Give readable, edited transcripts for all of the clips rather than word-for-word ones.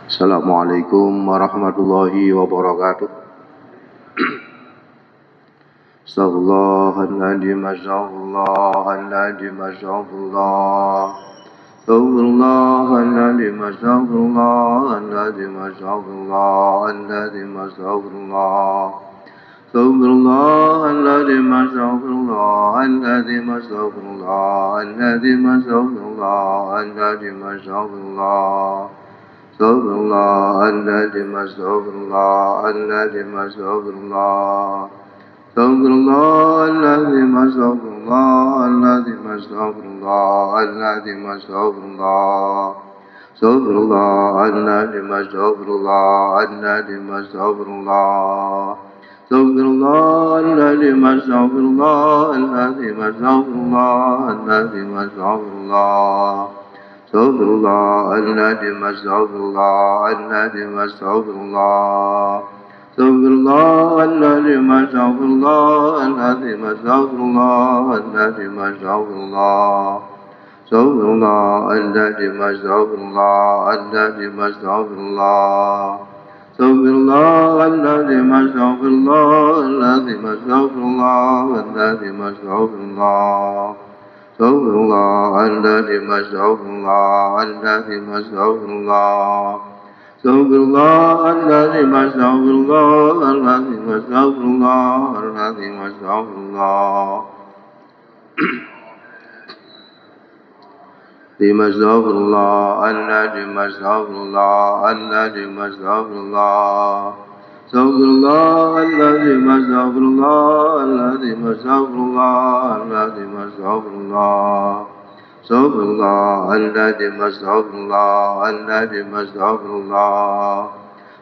Assalamualaikum warahmatullahi wabarakatuh. Astaghfirullahaladzim, astaghfirullahaladzim, astaghfirullah. Astaghfirullahaladzim, astaghfirullahaladzim, astaghfirullahaladzim, astaghfirullah. Astaghfirullahaladzim, astaghfirullahaladzim, astaghfirullahaladzim, astaghfirullahaladzim, astaghfirullah. Astaghfirullahaladzim, astaghfirullahaladzim, astaghfirullah. Astaghfirullahaladzim, astaghfirullahaladzim, astaghfirullahaladzim, astaghfirullah. Astaghfirullahaladzim, astaghfirullahaladzim, astaghfirullah. Astaghfirullahaladzim, astaghfirullahaladzim, astaghfirullahaladzim, astaghfirullah. Astaghfirullahaladzim, astaghfirullahaladzim, astaghfirullah. Astaghfirullahaladzim, astaghfirullahaladzim, astaghfirullahaladzim, astaghfirullah. Astaghfirullahaladzim, astaghfirullahaladzim, astaghfirullah. Astaghfirullahaladzim, astaghfirullahaladzim, astaghfirullahaladzim, astaghfirullah. Astaghfirullahaladzim, astaghfirullahaladzim, astaghfirullah. Astaghfirullahaladzim, astaghfirullahaladzim, astaghfirullahaladzim, astaghfirullah. Astaghfirullahaladzim, astaghfirullahaladzim, astaghfirullah. Astaghfirullahaladzim, astaghfirullahaladzim, astaghfirullahaladzim, astaghfirullah. Astaghfirullahaladzim, astaghfirullahaladzim, astaghfirullah.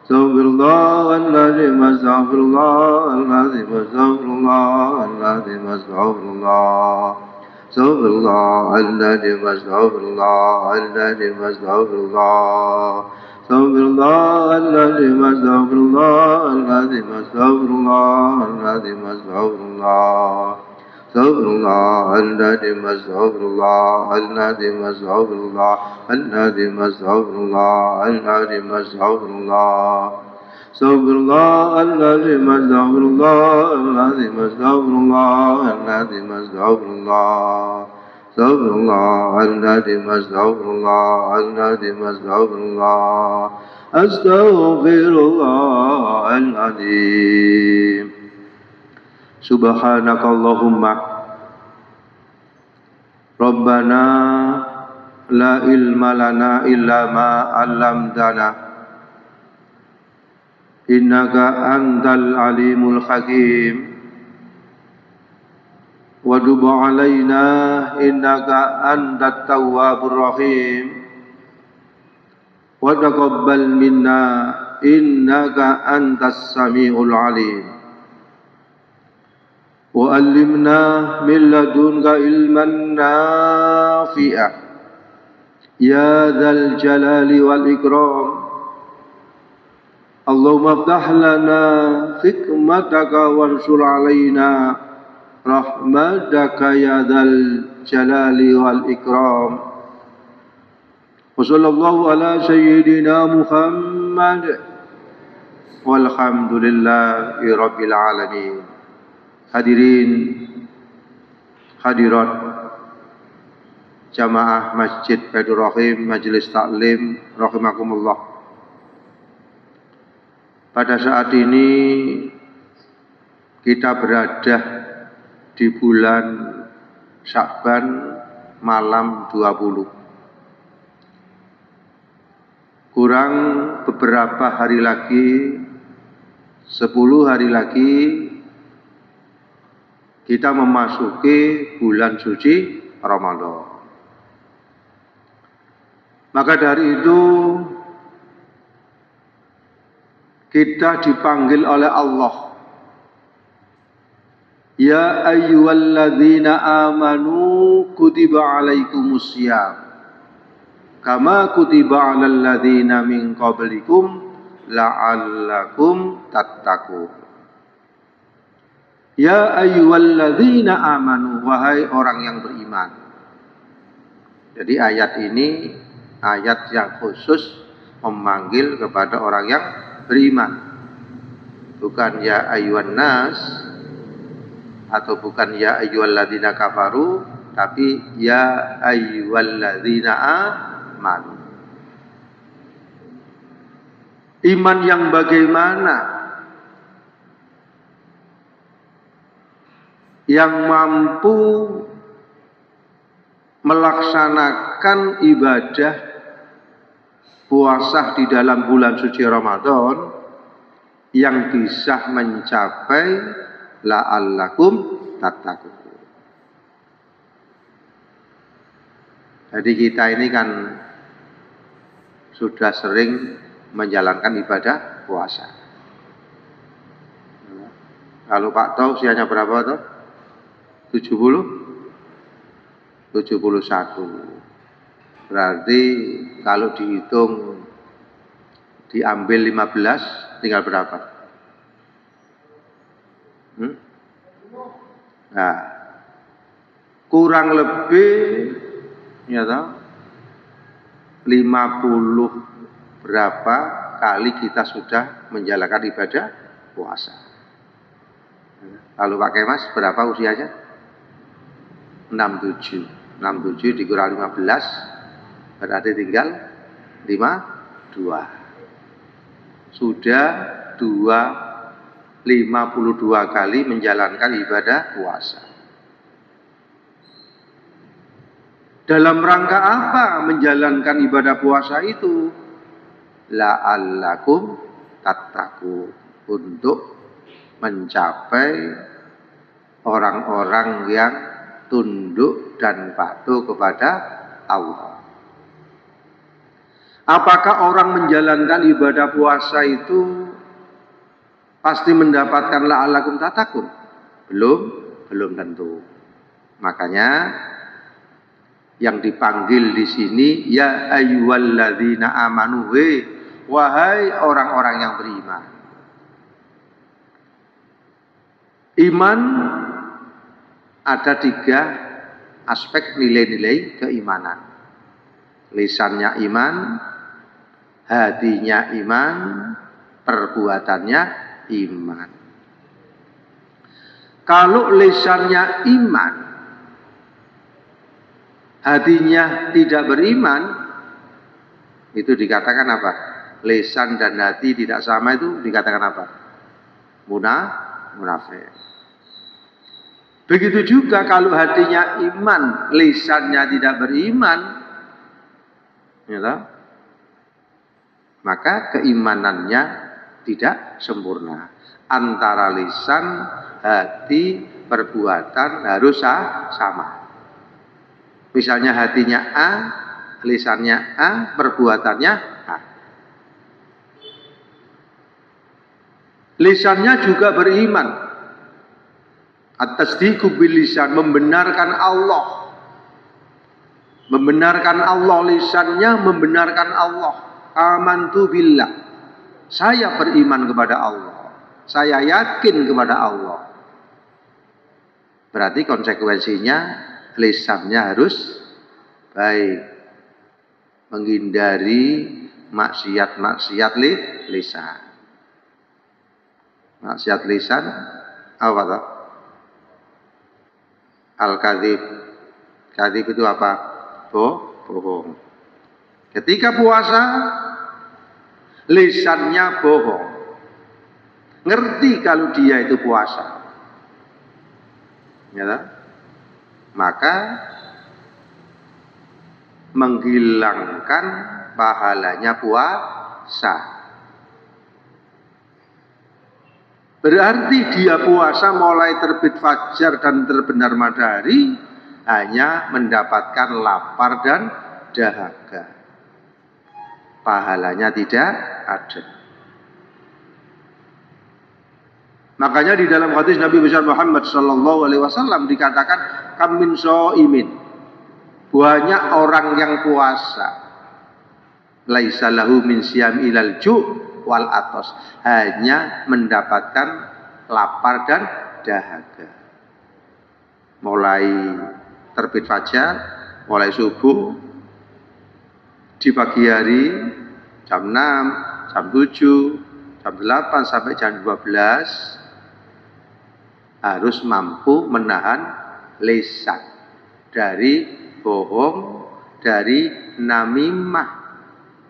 Astaghfirullahaladzim, astaghfirullahaladzim, astaghfirullahaladzim, astaghfirullah. Astaghfirullahaladzim, astaghfirullahaladzim, astaghfirullah. Astaghfirullahaladzim, astaghfirullahaladzim, astaghfirullahaladzim, astaghfirullah. Astaghfirullahaladzim, astaghfirullahaladzim, astaghfirullahaladzim, astaghfirullahaladzim, astaghfirullah. Astaghfirullahaladzim, astaghfirullahaladzim, astaghfirullahaladzim, astaghfirullah. Astaghfirullahaladzim, astaghfirullahaladzim, astaghfirullah. Astaghfirullahaladzim. Subhanakallahumma Rabbana la ilma lana illa ma 'allamtana innaka antal alimul hakim. Wa tub 'alaina innaka antat tawwabur rahim. Wa taqabbal minna innaka antas samiul alim. Wa 'allimna min ladunka ilman nafi'a ya dzal jalali wal ikram. Allahumma iftah lana hikmataka wansur 'alaina rahmataka ya dzal jalali wal ikram. Wa sallallahu ala sayyidina Muhammad walhamdulillahi rabbil alamin. Hadirin hadirat jamaah Masjid Baitur Rahim Majelis Taklim rahimakumullah. Pada saat ini kita berada di bulan Sya'ban malam 20. Kurang beberapa hari lagi, 10 hari lagi, kita memasuki bulan suci Ramadan. Maka dari itu kita dipanggil oleh Allah. Ya ayyuhalladzina amanu kutiba alaikumussyam kama kutiba alal ladzina min qablikum la'allakum tattaqun. Ya ayyuhalladzina amanu, wahai orang yang beriman. Jadi ayat ini ayat yang khusus memanggil kepada orang yang beriman. Bukan ya ayyuhan nas atau bukan ya ayyuhalladzina kafaru, tapi ya ayyuhalladzina amanu. Iman yang bagaimana? Yang mampu melaksanakan ibadah puasa di dalam bulan suci Ramadan yang bisa mencapai la'allakum tattaqun. Jadi kita ini kan sudah sering menjalankan ibadah puasa. Kalau Pak tahu usianya berapa tuh? 71. Berarti kalau dihitung diambil 15 tinggal berapa? Nah, kurang lebih ya toh 50 berapa kali kita sudah menjalankan ibadah puasa. Kalau Pak Kemas berapa usianya? 67 dikurang 15 berarti tinggal 52. Sudah 52 kali menjalankan ibadah puasa. Dalam rangka apa menjalankan ibadah puasa itu? La'allakum tattaqun, untuk mencapai orang-orang yang tunduk dan patuh kepada Allah. Apakah orang menjalankan ibadah puasa itu pasti mendapatkan la'allakum tattaqun? Belum tentu. Makanya yang dipanggil di sini ya ayyuhalladzina amanu, wahai orang-orang yang beriman. Iman ada 3 aspek nilai-nilai keimanan. Lisannya iman, hatinya iman, perbuatannya iman. Kalau lisannya iman, hatinya tidak beriman, itu dikatakan apa? Lisan dan hati tidak sama, itu dikatakan apa? Munafik. Begitu juga kalau hatinya iman, lisannya tidak beriman, ya toh? Maka keimanannya tidak sempurna. Antara lisan, hati, perbuatan harus sama. Misalnya hatinya A, lisannya A, perbuatannya A. Lisannya juga beriman. At-tasdiqu bil lisan, membenarkan Allah. Membenarkan Allah, lisannya membenarkan Allah. Amantu billah. Saya beriman kepada Allah. Saya yakin kepada Allah. Berarti konsekuensinya lisannya harus baik. Menghindari maksiat-maksiat lisan. Maksiat lisan apa toh? Al-kadzib. Kadzib itu apa? Bohong. Ketika puasa, lisannya bohong. Ngerti kalau dia itu puasa. Ya, maka menghilangkan pahalanya puasa. Berarti dia puasa mulai terbit fajar dan terbenam matahari hanya mendapatkan lapar dan dahaga. Pahalanya tidak ada. Makanya di dalam hadis Nabi besar Muhammad SAW dikatakan kam min shaimin, banyak orang yang puasa, laisa lahu min siyam ilal ju' wal atos, hanya mendapatkan lapar dan dahaga. Mulai terbit fajar, mulai subuh, di pagi hari Jam 6, jam 7, jam 8 sampai jam 12 harus mampu menahan lisan dari bohong, dari namimah,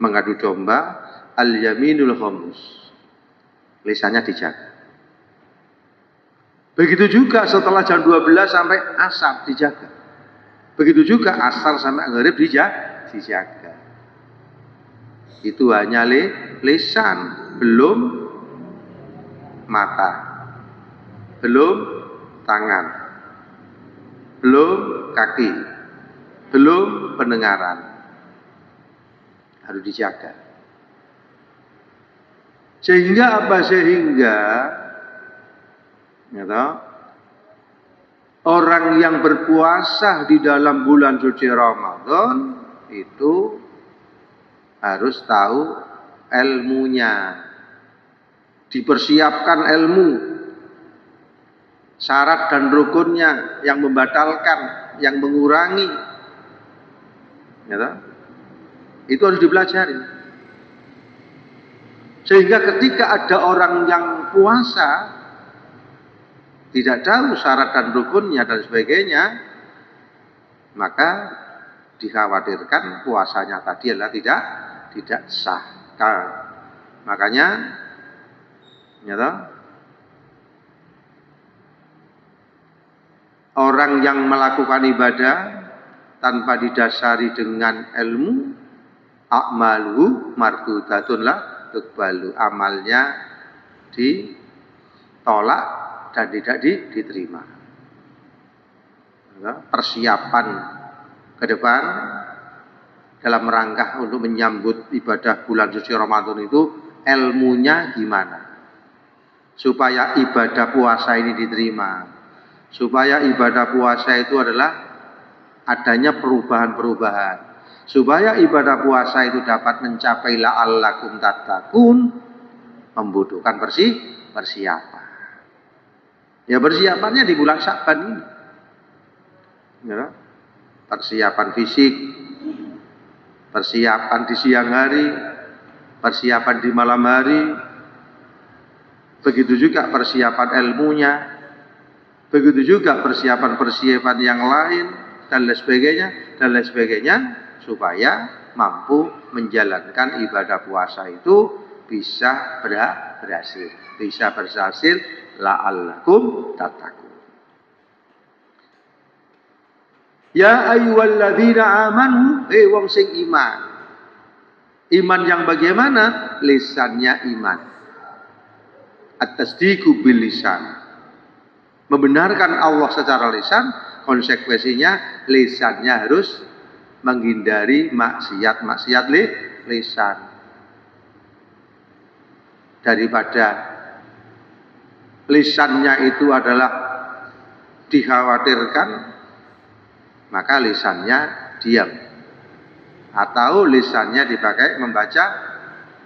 mengadu domba, al-yaminul khamus. Lisannya dijaga. Begitu juga setelah jam 12 sampai asar dijaga. Begitu juga asar sampai maghrib dijaga. Itu hanya lisan, belum mata, belum tangan, belum kaki, belum pendengaran. Harus dijaga. Sehingga apa? Sehingga orang yang berpuasa di dalam bulan suci Ramadan itu harus tahu ilmunya, dipersiapkan ilmu, syarat dan rukunnya, yang membatalkan, yang mengurangi, itu harus dipelajari. Sehingga ketika ada orang yang puasa tidak tahu syarat dan rukunnya dan sebagainya, maka dikhawatirkan puasanya tadi adalah tidak sah. Makanya orang yang melakukan ibadah tanpa didasari dengan ilmu, a'maluhu mardudatun la tuqbalu, amalnya ditolak dan tidak diterima. Persiapan ke depan dalam rangka untuk menyambut ibadah bulan suci Ramadan itu ilmunya gimana supaya ibadah puasa ini diterima, supaya ibadah puasa itu adalah adanya perubahan-perubahan, supaya ibadah puasa itu dapat mencapai la'allakum tattaqun, membutuhkan persiapan. Ya persiapannya di bulan Sya'ban ini. Persiapan fisik, persiapan di siang hari, persiapan di malam hari, begitu juga persiapan ilmunya, begitu juga persiapan-persiapan yang lain, dan lain sebagainya, supaya mampu menjalankan ibadah puasa itu bisa berhasil, la'allakum tattaqun. Ya ayyuhalladzina amanu, wong sing iman. Iman yang bagaimana? Lisannya iman. At-tasdiqu bil lisan. Membenarkan Allah secara lisan, konsekuensinya lisannya harus menghindari maksiat lisan. Daripada lisannya itu adalah dikhawatirkan, maka lisannya diam, atau lisannya dipakai membaca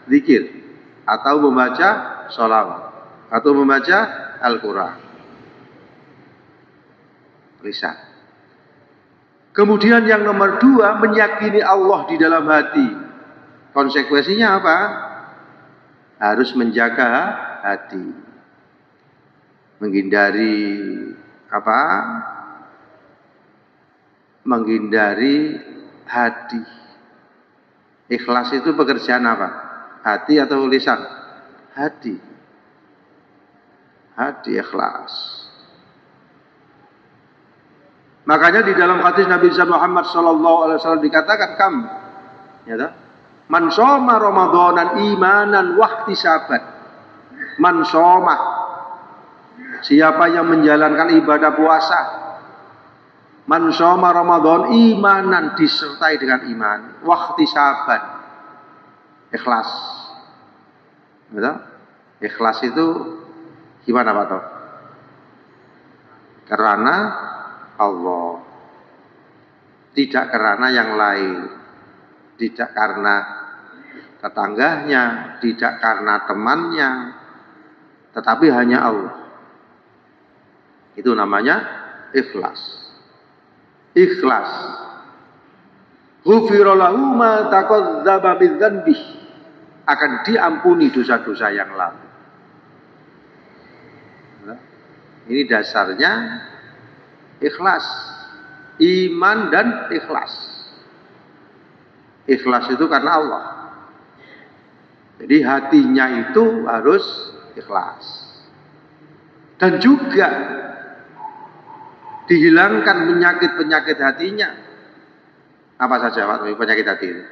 zikir, atau membaca sholawat, atau membaca Al-Quran. Lisan. Kemudian yang nomor 2, meyakini Allah di dalam hati. Konsekuensinya apa? Harus menjaga hati, menghindari apa? Menghindari hati. Ikhlas itu pekerjaan apa? Hati atau lisan? Hati. Hati ikhlas. Makanya di dalam hadis Nabi Muhammad SAW dikatakan man shoma Ramadanan imanan wahtisaban. Man shoma, siapa yang menjalankan ibadah puasa, man shoma Ramadan imanan, disertai dengan iman, wahtisaban, ikhlas. Ikhlas itu gimana Pak Toh? Karena Allah, tidak karena yang lain, tidak karena tetangganya, tidak karena temannya, tetapi hanya Allah. Itu namanya ikhlas. Ikhlas. Ghufira lahu ma taqaddama min dzanbihi. akan diampuni dosa-dosa yang lalu. Ini dasarnya ikhlas, iman dan ikhlas. Ikhlas itu karena Allah. Jadi hatinya itu harus ikhlas. Dan juga dihilangkan penyakit-penyakit hatinya. Apa saja Pak penyakit hati itu?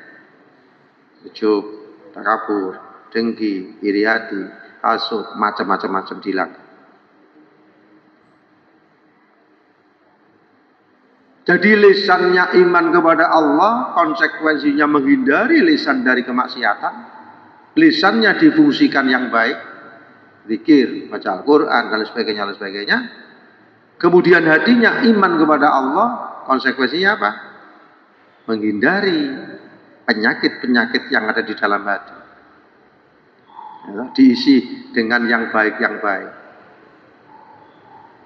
Ujub, takabur, dengki, iri hati, hasud, macam-macam dihilangkan. Jadi lisannya iman kepada Allah, konsekuensinya menghindari lisan dari kemaksiatan. Lisannya difungsikan yang baik, zikir, baca Al-Quran, dan sebagainya. Kemudian hatinya iman kepada Allah, konsekuensinya apa? Menghindari penyakit-penyakit yang ada di dalam hati. Diisi dengan yang baik.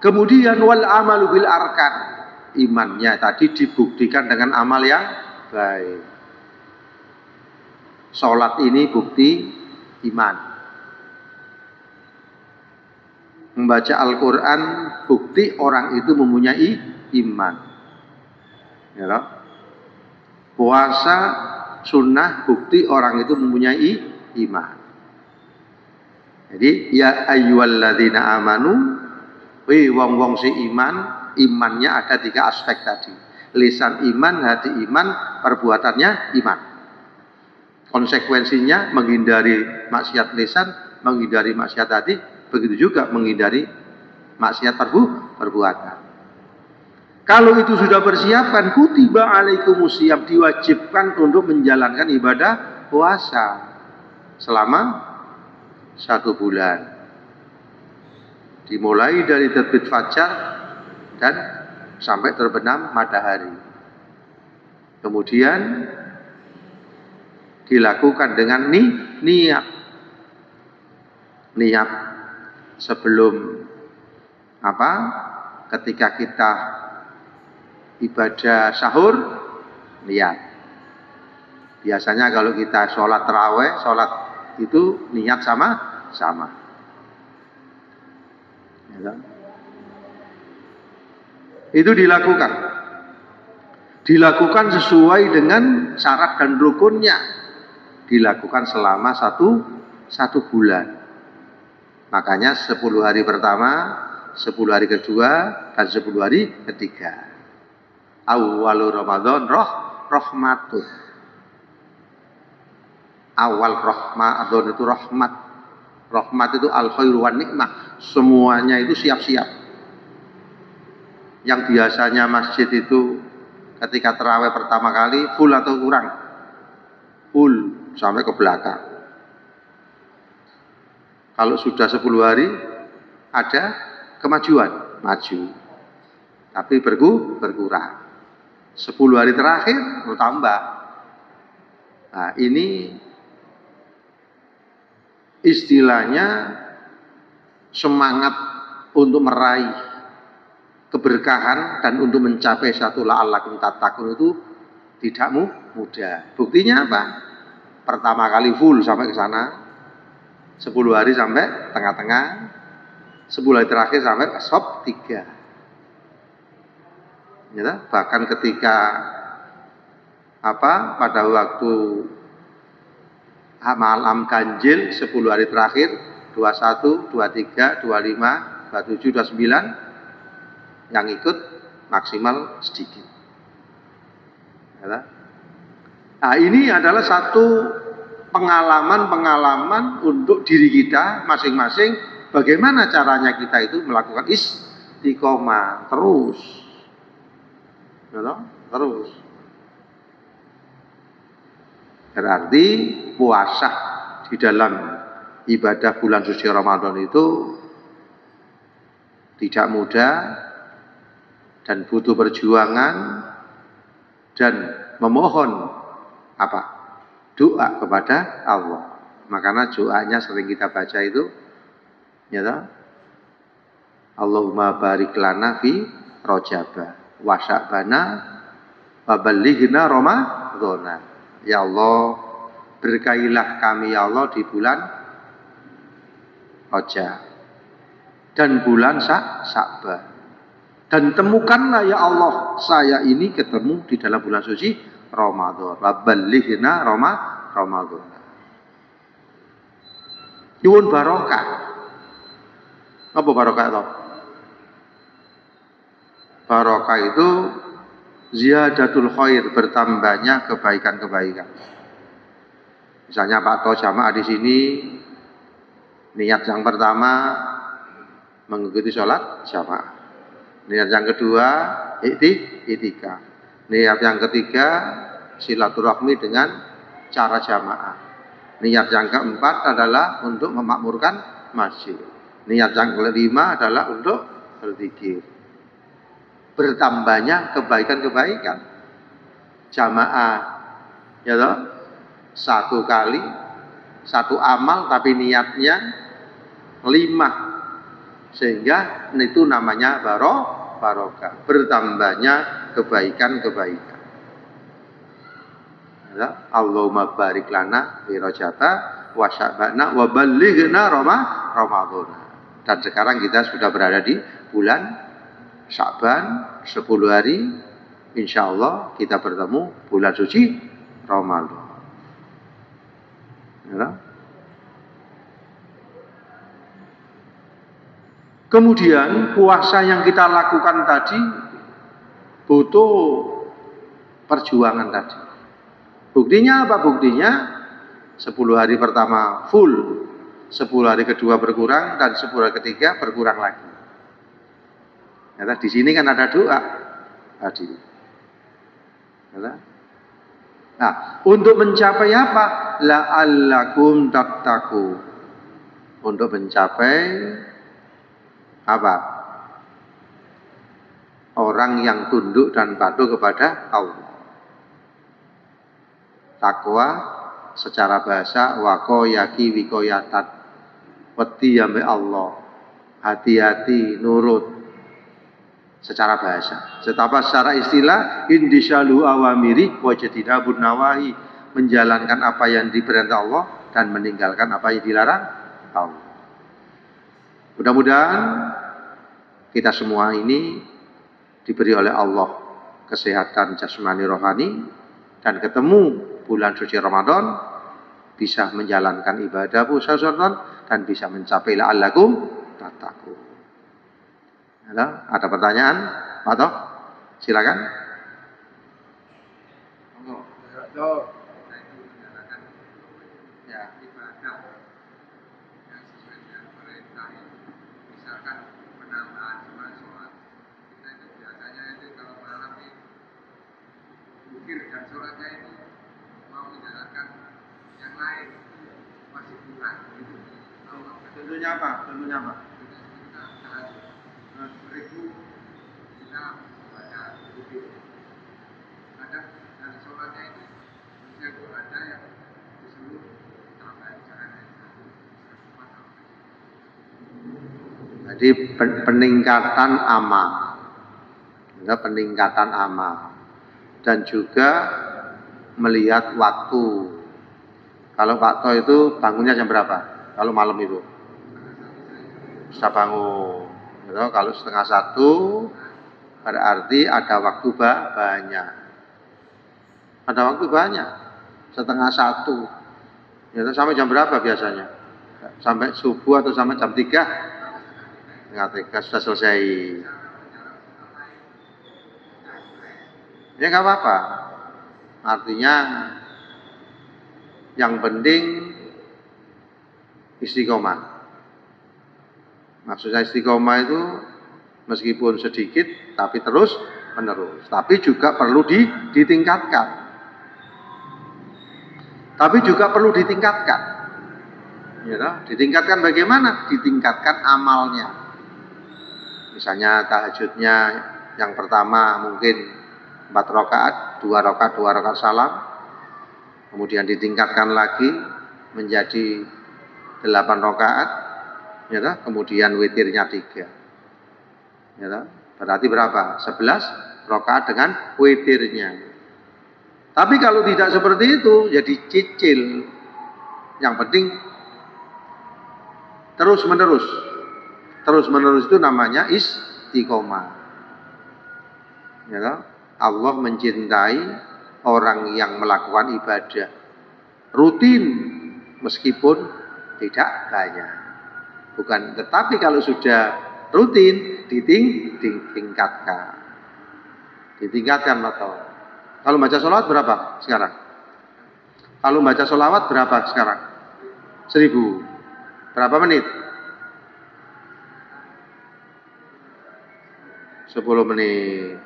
Kemudian wal amalu bil arkan. Imannya tadi dibuktikan dengan amal yang baik. Sholat ini bukti iman. Membaca Al-Quran bukti orang itu mempunyai iman. Ya, puasa sunnah bukti orang itu mempunyai iman. Jadi ya ayyuhalladzina amanu, wong si iman. Imannya ada 3 aspek tadi. Lisan iman, hati iman, perbuatannya iman. Konsekuensinya menghindari maksiat lisan, menghindari maksiat hati, begitu juga menghindari maksiat perbuatan. Kalau itu sudah persiapan, kutiba alaikumusiyam, diwajibkan untuk menjalankan ibadah puasa selama 1 bulan. Dimulai dari terbit fajar dan sampai terbenam matahari. Kemudian dilakukan dengan niat sebelum ketika kita ibadah sahur, niat. Biasanya kalau kita sholat tarawih, sholat itu niat sama. Ya, itu dilakukan sesuai dengan syarat dan rukunnya, dilakukan selama satu bulan. Makanya 10 hari pertama, 10 hari kedua, dan 10 hari ketiga. Awwalu Ramadan rahmatun. Awal Ramadan itu rahmat. Rahmat itu al-khairu wan nikmah. Semuanya itu siap-siap. Yang biasanya masjid itu ketika tarawih pertama kali full atau kurang? Full sampai ke belakang. Kalau sudah 10 hari ada kemajuan, maju. Tapi berkurang. 10 hari terakhir bertambah. Nah, ini istilahnya semangat untuk meraih keberkahan dan untuk mencapai satu la'allakum tattaqun itu tidak mudah. Buktinya apa? Pertama kali full sampai ke sana, 10 hari sampai tengah-tengah, 10 hari terakhir sampai sop 3. Ya, bahkan ketika pada waktu malam ganjil 10 hari terakhir 21, 23, 25, 27, 29 yang ikut maksimal sedikit. Nah, ini adalah satu pengalaman untuk diri kita masing-masing. Bagaimana caranya kita itu melakukan istiqomah terus. Terus. Berarti puasa di dalam ibadah bulan suci Ramadan itu tidak mudah dan butuh perjuangan dan memohon doa kepada Allah. Makanya doanya sering kita baca itu Allahumma barik lana fi Rajaba wa Sya'bana wa ballighna Ramadhana. Ya Allah, berkailah kami ya Allah di bulan Rajab dan bulan Sya'ban. Dan temukanlah ya Allah saya ini ketemu di dalam bulan suci Ramadan. Rabballighna Ramadan. Nyuwun barokah. Apa barokah itu? Barokah itu ziyadatul khair, bertambahnya kebaikan-kebaikan. Misalnya Pak To jamaah di sini, niat yang pertama mengikuti sholat jamaah. Niat yang kedua, i'tikaf. Niat yang ketiga, silaturahmi dengan cara jamaah. Niat yang keempat adalah untuk memakmurkan masjid. Niat yang kelima adalah untuk berzikir. Bertambahnya kebaikan-kebaikan. Jamaah, ya toh? Satu kali, satu amal, tapi niatnya 5. Sehingga itu namanya barokah, bertambahnya kebaikan-kebaikan. Ya, Allahumma barik lana fi Rajaba wa Sya'bana wa ballighna Ramadan. Dan sekarang kita sudah berada di bulan Sya'ban, 10 hari. Insyaallah kita bertemu bulan suci Ramadan. Ya. Kemudian puasa yang kita lakukan tadi butuh perjuangan tadi. Buktinya apa? Buktinya 10 hari pertama full, 10 hari kedua berkurang, dan 10 hari ketiga berkurang lagi. Nah, di sini kan ada doa tadi. Nah, untuk mencapai apa? La'allakum tattaqun. Untuk mencapai apa? Orang yang tunduk dan patuh kepada Allah. Takwa secara bahasa waqoyaki wikoyatan. Wedi ambe Allah. Hati-hati nurut secara bahasa. Setapa secara istilah indisyalu awamiri wajadinabun nawahi, menjalankan apa yang diperintah Allah dan meninggalkan apa yang dilarang Allah. Mudah-mudahan kita semua ini diberi oleh Allah kesehatan jasmani rohani dan ketemu bulan suci Ramadan, bisa menjalankan ibadah puasa Ramadan dan bisa mencapai la'allakum tattaqun. Ada pertanyaan, Pak Toh? Silakan. Dan sholatnya itu mau menjalankan yang lain masih kurang gitu. Tentunya apa? Tentunya apa? Kita beribu kita baca buku. Kadang dari sholatnya itu bisa itu ada yang disuruh tambah jangan Jadi peningkatan amal, peningkatan amal. Dan juga melihat waktu. Kalau Pak To itu bangunnya jam berapa? Kalau malam itu? Bisa bangun. Kalau 12:30 berarti ada waktu banyak. Ada waktu banyak. 12:30. Ya, sampai jam berapa biasanya? Sampai subuh atau sampai jam 3? Setengah 3 sudah selesai. Ya nggak apa-apa. Artinya yang penting istiqomah. Maksudnya istiqomah itu meskipun sedikit tapi terus menerus. Tapi juga perlu ditingkatkan. Tapi juga perlu ditingkatkan. Ya, ditingkatkan bagaimana? Ditingkatkan amalnya. Misalnya tahajudnya yang pertama mungkin 4 rakaat, 2 rakaat salam, kemudian ditingkatkan lagi menjadi 8 rakaat, ya, kemudian witirnya 3, ya, berarti berapa? 11 rakaat dengan witirnya. Tapi kalau tidak seperti itu, jadi cicil. Yang penting terus menerus. Terus menerus itu namanya istiqomah. Ya, Allah mencintai orang yang melakukan ibadah rutin meskipun tidak banyak. Bukan, tetapi kalau sudah rutin ditingkatkan. Ditingkatkan atau kalau baca sholawat berapa sekarang? Kalau baca sholawat berapa sekarang? 1000. Berapa menit? 10 menit.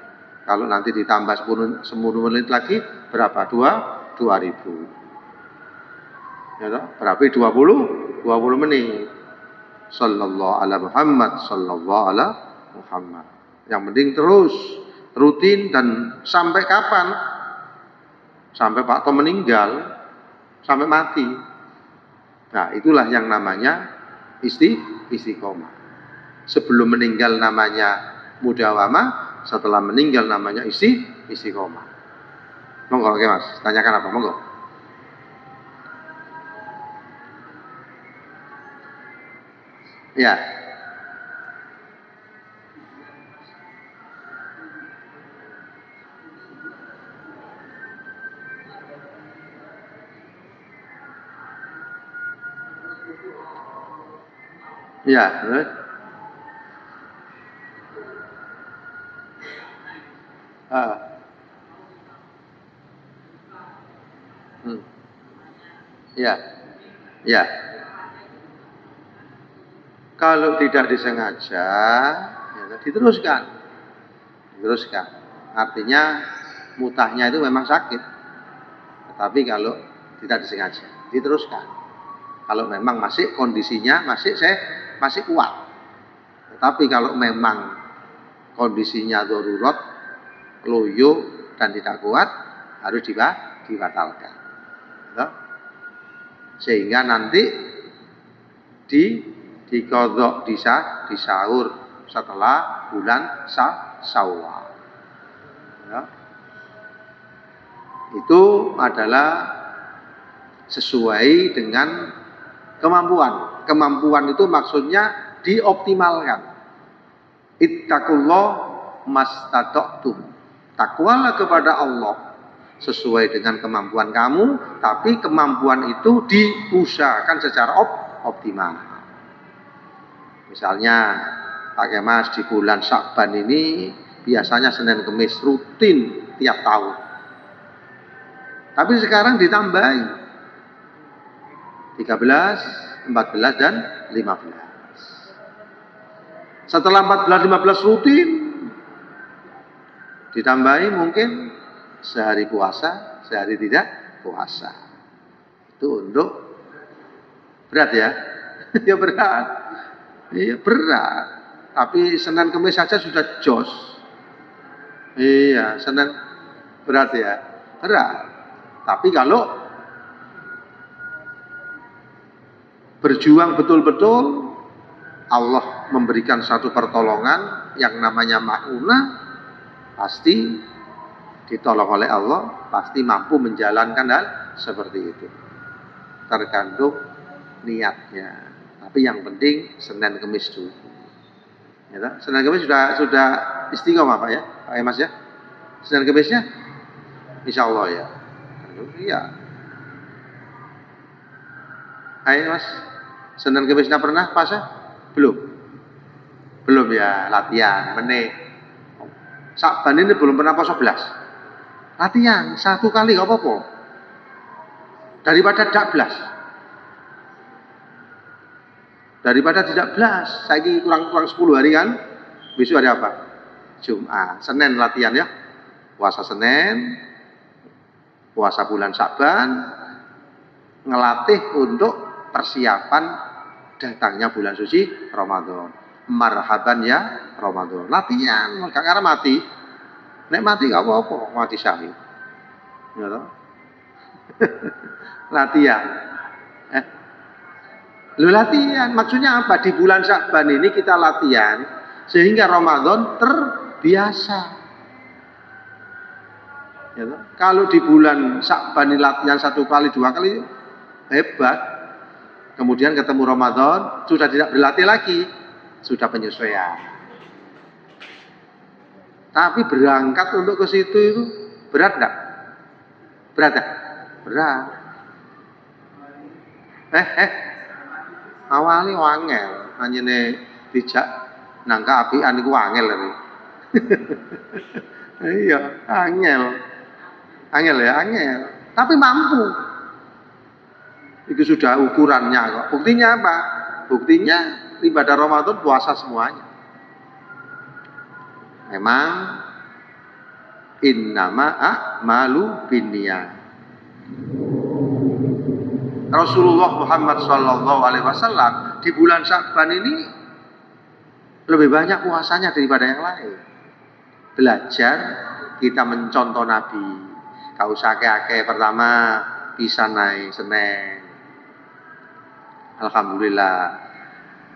Kalau nanti ditambah 10 menit lagi berapa? 2000. Ya toh? Berapa? 20 menit. Sallallahu ala Muhammad, sallallahu ala Muhammad. Yang penting terus rutin dan sampai kapan? Sampai Pak Tom meninggal, sampai mati. Nah, itulah yang namanya istiqomah. Sebelum meninggal namanya mudawamah, setelah meninggal namanya istiqomah. Monggo, oke Mas, tanyakan apa? Monggo. Ya. Ya, terus? Ya, ya. Kalau tidak disengaja, ya, diteruskan. Artinya mutahnya itu memang sakit. Tetapi kalau tidak disengaja, diteruskan. Kalau memang masih kondisinya masih kuat. Tetapi kalau memang kondisinya darurat, loyo dan tidak kuat, harus dibatalkan. Ya. Sehingga nanti dikodok di sahur setelah bulan Syawal. Ya. Itu adalah sesuai dengan kemampuan. Kemampuan itu maksudnya dioptimalkan. Ittaqullah mastata'tum. Takwalah kepada Allah sesuai dengan kemampuan kamu, tapi kemampuan itu diusahakan secara optimal. Misalnya, Pak Kemas di bulan Sya'ban ini biasanya Senin Kemis rutin tiap tahun. Tapi sekarang ditambahi 13, 14 dan 15. Setelah 14, 15 rutin ditambahi mungkin sehari puasa, sehari tidak puasa. Itu untuk berat ya. Ya berat. Iya berat. Tapi Senin Kemis saja sudah jos. Iya, Senin berat ya. Berat. Tapi kalau berjuang betul-betul, Allah memberikan satu pertolongan yang namanya ma'unah, pasti ditolong oleh Allah, pasti mampu menjalankan hal seperti itu. Tergantung niatnya. Tapi yang penting Senin Kemis dulu. Ya, Senin Kemis sudah istiqomah Pak ya, Pak Mas ya. Senin Kemisnya, Insya Allah ya. Iya. Ayo Mas, Senin Kemisnya pernah puasa? Belum ya, latihan, menit. Sya'ban ini belum pernah puasa 11. Latihan, 1 kali gak apa-apa. Daripada tidak 11. Daripada tidak 11. Saya ini kurang 10 hari kan. Besok hari apa? Jumat. Senin latihan ya. Puasa Senin. Puasa bulan Sya'ban. Ngelatih untuk persiapan datangnya bulan suci Ramadan. Marhaban ya Ramadan. Latihan, gak karena mati. Nek mati gak apa-apa, mati syahid. Ya toh? Latihan. Lu latihan, maksudnya apa? Di bulan Sya'ban ini kita latihan sehingga Ramadan terbiasa. Ya, kalau di bulan Sya'ban latihan 1 kali 2 kali hebat. Kemudian ketemu Ramadan sudah tidak berlatih lagi, sudah penyesuaian. Tapi berangkat untuk ke situ itu berat enggak? Berat ya? Berat. Awalnya wangel, anjene dijak nangka apian iku wangel lho. Iya, angel. Angel ya, angel. Tapi mampu. Itu sudah ukurannya kok. Buktinya apa? Buktinya ibadah Ramadan puasa semuanya. Memang innama a'malu binniyat. Rasulullah Muhammad sallallahu alaihi wasallam di bulan Sya'ban ini lebih banyak puasanya daripada yang lain. Belajar kita mencontoh Nabi. Kau usah akeh-akeh, pertama bisa naik Senin. Alhamdulillah.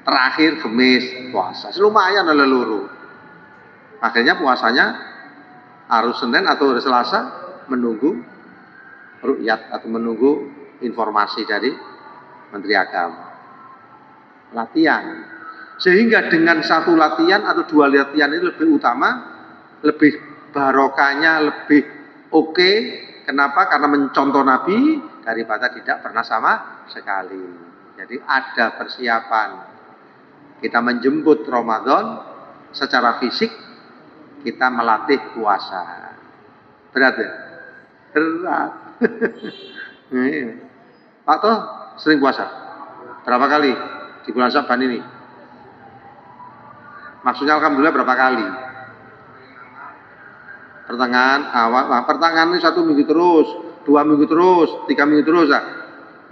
Terakhir Kamis puasa. Lumayan ada luru. Akhirnya puasanya harus Senin atau hari Selasa menunggu ru'yat atau menunggu informasi dari Menteri Agama. Latihan. Sehingga dengan satu latihan atau 2 latihan ini lebih utama, lebih barokahnya, lebih oke. Kenapa? Karena mencontoh Nabi daripada tidak pernah sama sekali. Jadi ada persiapan. Kita menjemput Ramadan secara fisik, kita melatih puasa. Berat ya? Berat. Pak Toh sering puasa? Berapa kali di bulan Sya'ban ini? Maksudnya alhamdulillah berapa kali? Pertengahan, awal, pertengahan ini 1 minggu terus, 2 minggu terus, 3 minggu terus ya?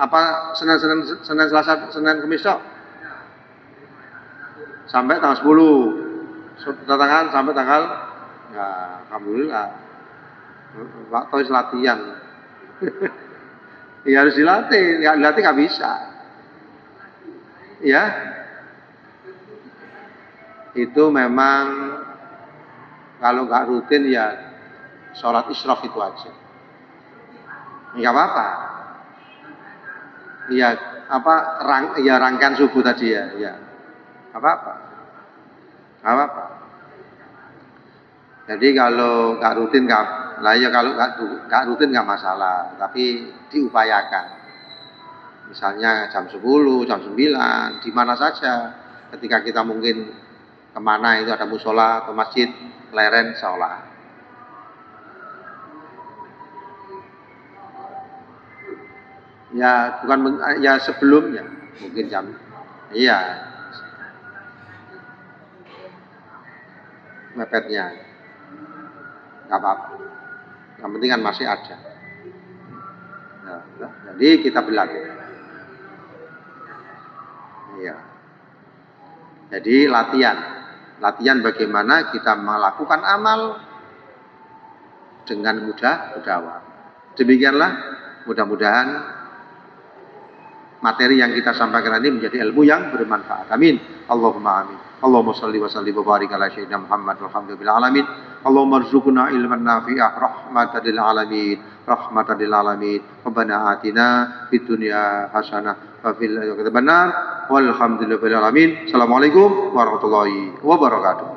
Apa Senin Selasa, Senin Kamis tok? Sampai tanggal 10. Pertengahan sampai tanggal, ya alhamdulillah. Pak Toh latihan. Ya harus dilatih, nggak dilatih nggak bisa. Ya, itu memang kalau nggak rutin ya sholat israf itu aja. Nggak apa-apa. Ya apa rangkaian subuh tadi ya, ya. Nggak apa-apa. Nggak apa-apa. Jadi kalau nggak rutin lah ya kalau nggak rutin nggak masalah, tapi diupayakan. Misalnya jam 10, jam 9, di mana saja. Ketika kita mungkin kemana itu ada musola atau masjid, leren sholat. Ya bukan ya sebelumnya mungkin jam, iya mepetnya nggak apa-apa. Yang penting kan masih ada. Nah, jadi kita berlatih. Iya. Jadi latihan bagaimana kita melakukan amal dengan mudah. Demikianlah mudah-mudahan materi yang kita sampaikan ini menjadi ilmu yang bermanfaat. Amin. Allahumma amin. Allahumma salli wa salli wa barik ala sayyidina Muhammad walhamdulillah alamin. Allahumma arzuqna ilman nafi'ah rahmatan lil alamin. Rahmatan lil alamin. Rabbana atina fid dunya hasanah wa fil akhirati hasanah walhamdulillahi alamin. Assalamualaikum warahmatullahi wabarakatuh.